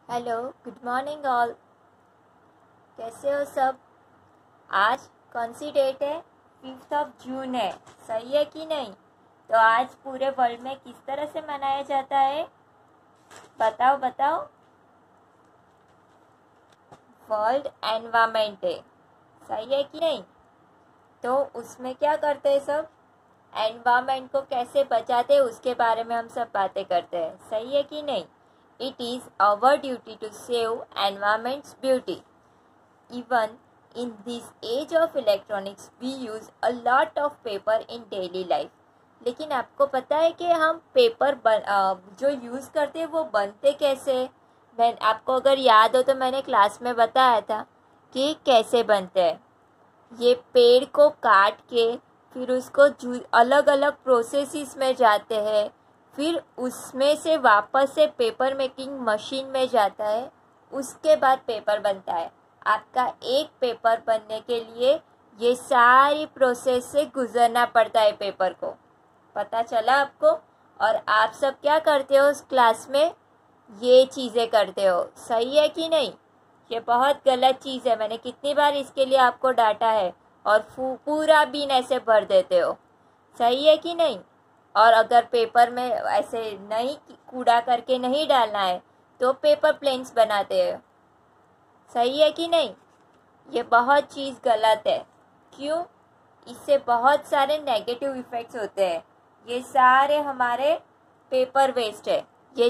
Hello, good morning all. कैसे हो सब? आज कौन सी डेट है? 5 जून है। सही है कि नहीं? तो आज पूरे वर्ल्ड में किस तरह से मनाया जाता है? बताओ बताओ। World environment day. सही है कि नहीं? तो उसमें क्या करते हैं सब? एनवायरमेंट को कैसे बचाते हैं उसके बारे में हम सब बातें करते हैं। सही है कि नहीं? It is our duty to save environment's beauty. Even in this age of electronics, we use a lot of paper in daily life. लेकिन आपको पता है कि हम पेपर जो यूज़ करते हैं वो बनते कैसे? मैं आपको अगर याद हो तो मैंने क्लास में बताया था कि कैसे बनते हैं। ये पेड़ को काट के फिर उसको अलग अलग प्रोसेसेस में जाते हैं, फिर उसमें से वापस से पेपर मेकिंग मशीन में जाता है, उसके बाद पेपर बनता है। आपका एक पेपर बनने के लिए ये सारी प्रोसेस से गुजरना पड़ता है पेपर को। पता चला आपको? और आप सब क्या करते हो उस क्लास में? ये चीज़ें करते हो। सही है कि नहीं? ये बहुत गलत चीज़ है। मैंने कितनी बार इसके लिए आपको डांटा है और पूरा बीन ऐसे भर देते हो। सही है कि नहीं? और अगर पेपर में ऐसे नहीं कूड़ा करके नहीं डालना है तो पेपर प्लेन्स बनाते हैं। सही है कि नहीं? ये बहुत चीज़ गलत है। क्यों? इससे बहुत सारे नेगेटिव इफ़ेक्ट्स होते हैं। ये सारे हमारे पेपर वेस्ट है। ये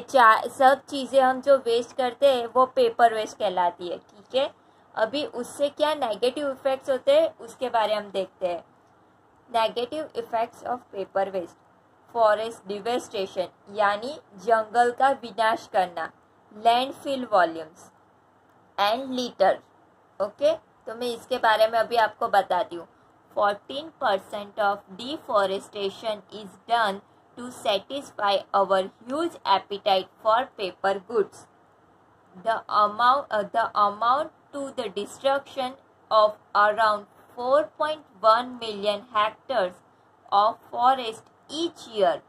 सब चीज़ें हम जो वेस्ट करते हैं वो पेपर वेस्ट कहलाती है। ठीक है, अभी उससे क्या नेगेटिव इफ़ेक्ट्स होते हैं उसके बारे में हम देखते हैं। Negative effects of paper waste. Forest devastation यानी जंगल का विनाश करना, landfill volumes and litter. Okay, तो मैं इसके बारे में अभी आपको बताती हूँ। 14% of deforestation is done to satisfy our huge appetite for paper goods. The amount to the destruction of around 4.1 million hectares of forest each year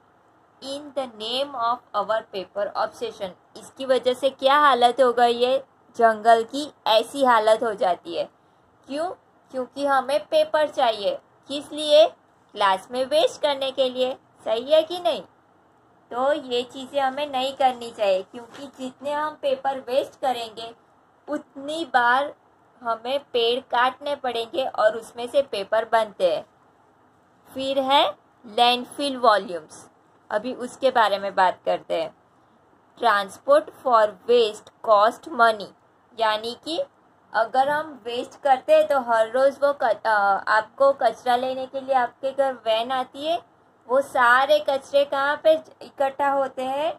in the name of our paper obsession. इसकी वजह से क्या हालत हो गई है? जंगल की ऐसी हालत हो जाती है। क्यों? क्योंकि हमें पेपर चाहिए। किस लिए? क्लास में वेस्ट करने के लिए। सही है कि नहीं? तो ये चीज़ें हमें नहीं करनी चाहिए, क्योंकि जितने हम पेपर वेस्ट करेंगे उतनी बार हमें पेड़ काटने पड़ेंगे और उसमें से पेपर बनते हैं। फिर है लैंडफिल वॉल्यूम्स। अभी उसके बारे में बात करते हैं। Transport for waste cost money, यानी कि अगर हम वेस्ट करते हैं तो हर रोज़ वो आपको कचरा लेने के लिए आपके घर वैन आती है। वो सारे कचरे कहाँ पे इकट्ठा होते हैं?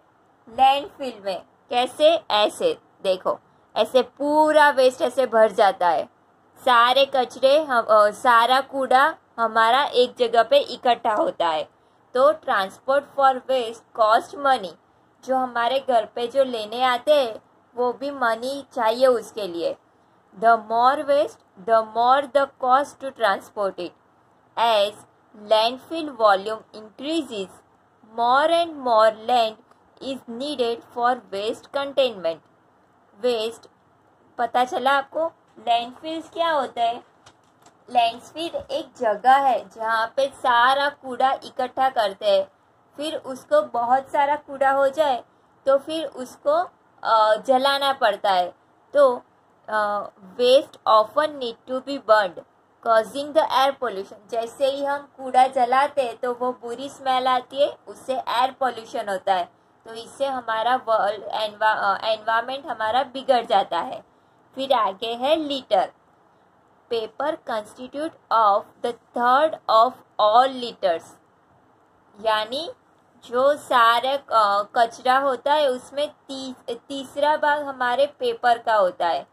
लैंडफिल में। कैसे? ऐसे देखो, ऐसे पूरा वेस्ट ऐसे भर जाता है। सारे कचरे सारा कूड़ा हमारा एक जगह पे इकट्ठा होता है। तो transport for waste cost money. जो हमारे घर पे जो लेने आते हैं वो भी मनी चाहिए उसके लिए। The more waste the more the cost to transport it. As landfill volume increases, more and more land is needed for waste containment. Waste, पता चला आपको? लैंडफिल्स क्या होता है? लैंडफिल एक जगह है जहाँ पे सारा कूड़ा इकट्ठा करते हैं। फिर उसको बहुत सारा कूड़ा हो जाए तो फिर उसको जलाना पड़ता है। तो waste often need to be burned causing the air pollution. जैसे ही हम कूड़ा जलाते हैं तो वो बुरी स्मेल आती है, उससे एयर पोल्यूशन होता है। तो इससे हमारा वर्ल्ड एनवायरमेंट हमारा बिगड़ जाता है। फिर आगे है litre. Paper constitute of the third of all litres, यानी जो सारे कचरा होता है उसमें तीसरा भाग हमारे पेपर का होता है।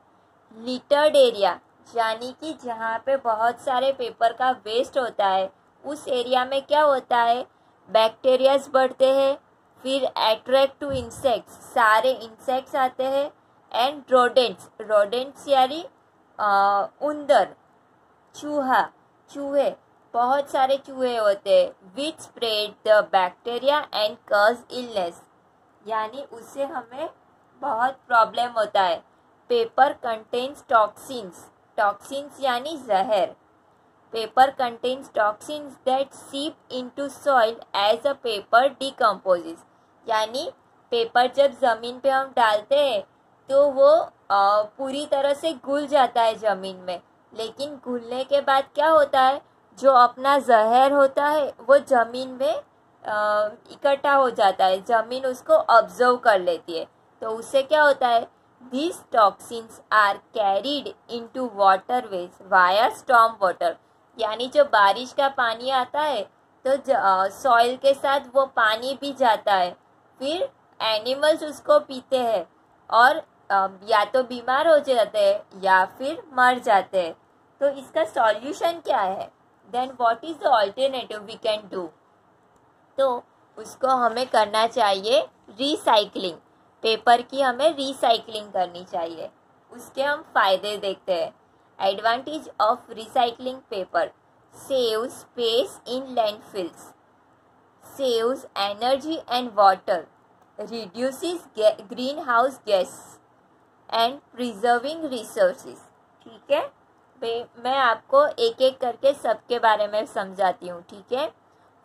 लिटर्ड एरिया, यानी कि जहाँ पे बहुत सारे पेपर का वेस्ट होता है उस एरिया में क्या होता है? बैक्टीरियाज बढ़ते हैं, फिर अट्रैक्ट टू इंसेक्ट्स, सारे इंसेक्ट्स आते हैं, एंड रोडेंट्स यानी उंदर, चूहे, बहुत सारे चूहे होते हैं, which spread the bacteria and cause illness, यानी उससे हमें बहुत प्रॉब्लम होता है। पेपर कंटेन्स टॉक्सिन्स, टॉक्सिन्स यानी जहर। Paper contains toxins that seep into soil as a paper decomposes, यानी पेपर जब ज़मीन पे हम डालते हैं तो वो पूरी तरह से घुल जाता है ज़मीन में, लेकिन घुलने के बाद क्या होता है, जो अपना जहर होता है वो ज़मीन में इकट्ठा हो जाता है, ज़मीन उसको ऑब्जर्व कर लेती है। तो उससे क्या होता है, these toxins are carried into waterways via storm water, यानी जो बारिश का पानी आता है तो सॉइल के साथ वो पानी भी जाता है, फिर एनिमल्स उसको पीते हैं और या तो बीमार हो जाते हैं या फिर मर जाते हैं। तो इसका सॉल्यूशन क्या है, then what is the alternative we can do. तो उसको हमें करना चाहिए रिसाइकलिंग, पेपर की हमें रिसाइकलिंग करनी चाहिए। उसके हम फायदे देखते हैं। Advantage of recycling paper, save space in landfills, saves energy and water, reduces green house gas and preserving resources. ठीक है, मैं आपको एक एक करके सबके बारे में समझाती हूँ। ठीक है,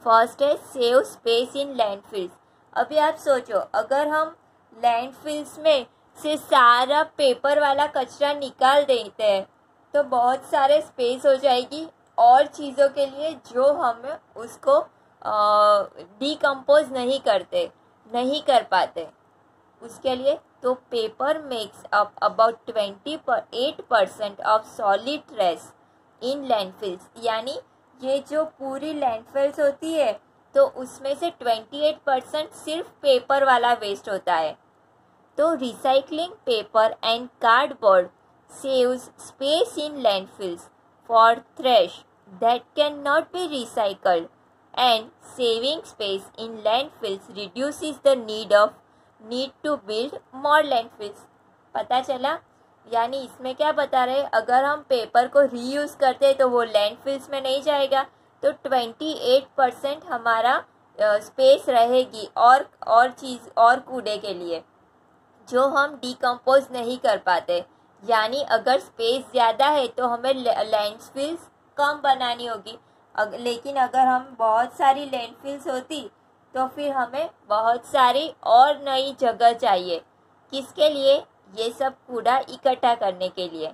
फर्स्ट है सेव स्पेस इन लैंडफिल्स। अभी आप सोचो, अगर हम लैंडफिल्स में से सारा पेपर वाला कचरा निकाल देते हैं तो बहुत सारे स्पेस हो जाएगी और चीज़ों के लिए जो हम उसको डिकम्पोज नहीं कर पाते उसके लिए। तो paper makes up about 28% of solid trash in landfills, यानी ये जो पूरी लैंडफिल्स होती है तो उसमें से 28% सिर्फ पेपर वाला वेस्ट होता है। तो recycling paper and cardboard saves space in landfills for trash that can not be recycled, and saving space in landfills reduces the need to build more landfills. पता चला, यानी इसमें क्या बता रहे, अगर हम पेपर को रीयूज़ करते हैं तो वो लैंडफिल्स में नहीं जाएगा, तो 28% हमारा स्पेस रहेगी और चीज़ और कूड़े के लिए जो हम डिकम्पोज नहीं कर पाते। यानी अगर स्पेस ज़्यादा है तो हमें लैंडफिल्स कम बनानी होगी, लेकिन अगर हम बहुत सारी लैंडफिल्स होती तो फिर हमें बहुत सारी और नई जगह चाहिए। किसके लिए, ये सब कूड़ा इकट्ठा करने के लिए।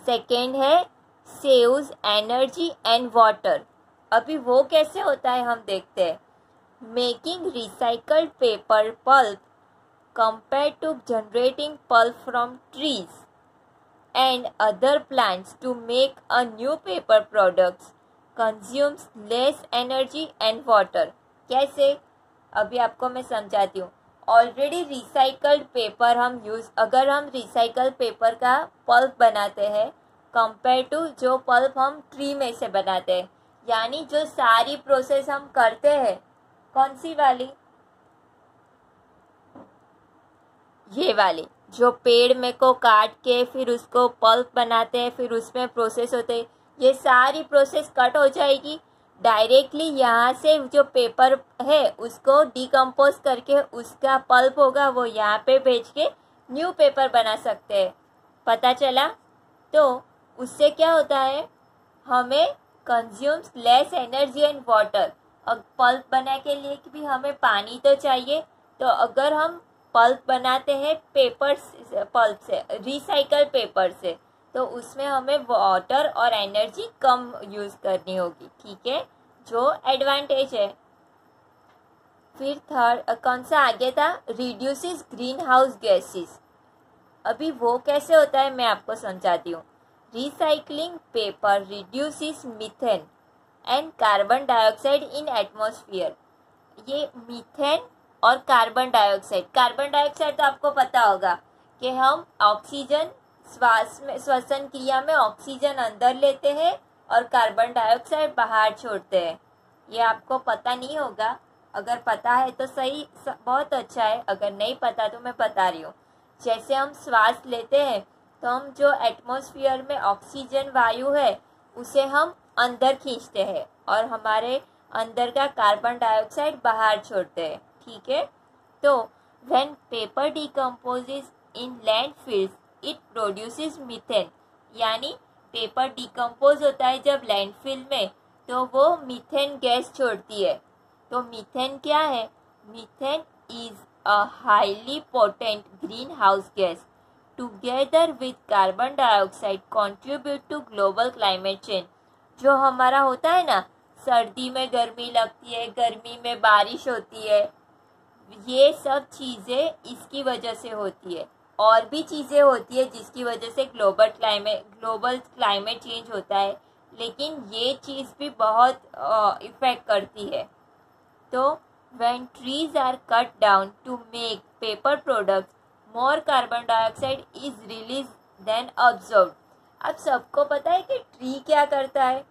सेकेंड है सेव्स एनर्जी एंड वाटर। अभी वो कैसे होता है हम देखते हैं। Making recycled paper pulp compare to generating pulp from trees and other plants to make a new paper products consumes less energy and water. कैसे, अभी आपको मैं समझाती हूँ। ऑलरेडी रिसाइकल्ड पेपर अगर हम रिसाइकल्ड पेपर का पल्प बनाते हैं कंपेयर टू जो पल्प हम ट्री में से बनाते हैं, यानी जो सारी प्रोसेस हम करते हैं, कौन सी वाली, ये वाली, जो पेड़ में को काट के फिर उसको पल्प बनाते हैं, फिर उसमें प्रोसेस होते हैं, ये सारी प्रोसेस कट हो जाएगी। डायरेक्टली यहाँ से जो पेपर है उसको डिकम्पोज करके उसका पल्प होगा, वो यहाँ पे भेज के न्यू पेपर बना सकते हैं। पता चला। तो उससे क्या होता है, हमें consumes less energy and water. अब पल्प बनाने के लिए भी हमें पानी तो चाहिए, तो अगर हम पल्प बनाते हैं पल्प से, रिसाइकल पेपर से, तो उसमें हमें वाटर और एनर्जी कम यूज़ करनी होगी। ठीक है, जो एडवांटेज है। फिर थर्ड कौन सा आगे था, रिड्यूसेस ग्रीन हाउस गैसेस। अभी वो कैसे होता है मैं आपको समझाती हूँ। Recycling paper reduces methane and carbon dioxide in atmosphere. ये मीथेन और कार्बन डाइऑक्साइड तो आपको पता होगा कि हम ऑक्सीजन श्वसन क्रिया में ऑक्सीजन अंदर लेते हैं और कार्बन डाइऑक्साइड बाहर छोड़ते हैं। ये आपको पता नहीं होगा, अगर पता है तो सही, बहुत अच्छा है, अगर नहीं पता तो मैं बता रही हूँ। जैसे हम श्वास लेते हैं तो हम जो एटमॉस्फेयर में ऑक्सीजन वायु है उसे हम अंदर खींचते हैं और हमारे अंदर का कार्बन डाइऑक्साइड बाहर छोड़ते हैं। ठीक है, तो when paper decomposes in landfills it produces methane, यानी पेपर डिकम्पोज होता है जब लैंडफिल में तो वो मीथेन गैस छोड़ती है। तो मीथेन क्या है? Methane is a highly potent greenhouse gas together with carbon dioxide contribute to global climate change. जो हमारा होता है ना, सर्दी में गर्मी लगती है, गर्मी में बारिश होती है, ये सब चीज़ें इसकी वजह से होती है। और भी चीज़ें होती है जिसकी वजह से ग्लोबल क्लाइमेट चेंज होता है, लेकिन ये चीज़ भी बहुत इफ़ेक्ट करती है। तो when trees are cut down to make paper products, more carbon dioxide is release then observed. अब सबको पता है कि ट्री क्या करता है।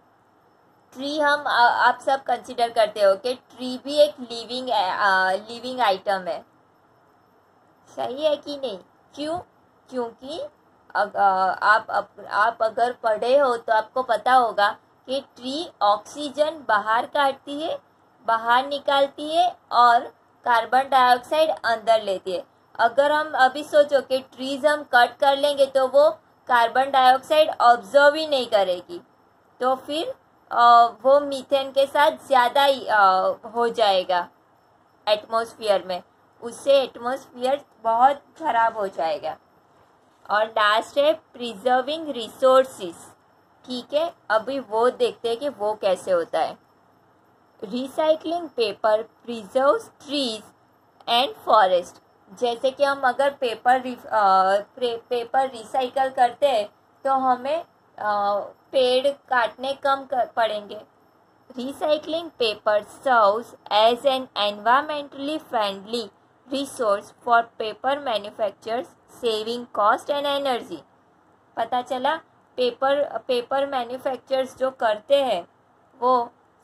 ट्री हम आप सब कंसिडर करते हो कि ट्री भी एक लिविंग आइटम है, सही है कि नहीं? क्यों? क्योंकि आप अगर पढ़े हो तो आपको पता होगा कि ट्री ऑक्सीजन बाहर काटती है, बाहर निकालती है और कार्बन डाइऑक्साइड अंदर लेती है। अगर हम अभी सोचो कि ट्रीज हम कट कर लेंगे तो वो कार्बन डाइऑक्साइड ऑब्जर्व ही नहीं करेगी, तो फिर वो मीथेन के साथ ज़्यादा हो जाएगा एटमॉस्फेयर में, उससे एटमॉस्फेयर बहुत खराब हो जाएगा। और लास्ट है प्रिजर्विंग रिसोर्सेस। ठीक है, अभी वो देखते हैं कि वो कैसे होता है। Recycling paper preserves trees and forest. जैसे कि हम अगर पेपर रिसाइकल करते हैं तो हमें पेड़ काटने कम पड़ेंगे। Recycling paper serves as an environmentally friendly resource for paper manufacturers, saving cost and energy. पता चला पेपर मैन्युफैक्चरर्स जो करते हैं वो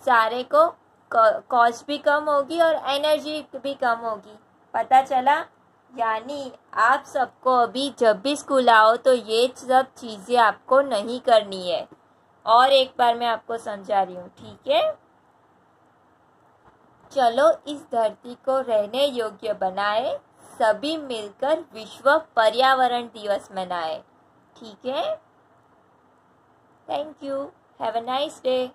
सारे को कॉस्ट भी कम होगी और एनर्जी भी कम होगी। पता चला? यानी आप सबको अभी जब भी स्कूल आओ तो ये सब चीज़ें आपको नहीं करनी है। और एक बार मैं आपको समझा रही हूँ, ठीक है? चलो इस धरती को रहने योग्य बनाए, सभी मिलकर विश्व पर्यावरण दिवस मनाए। ठीक है? Thank you. Have a nice day.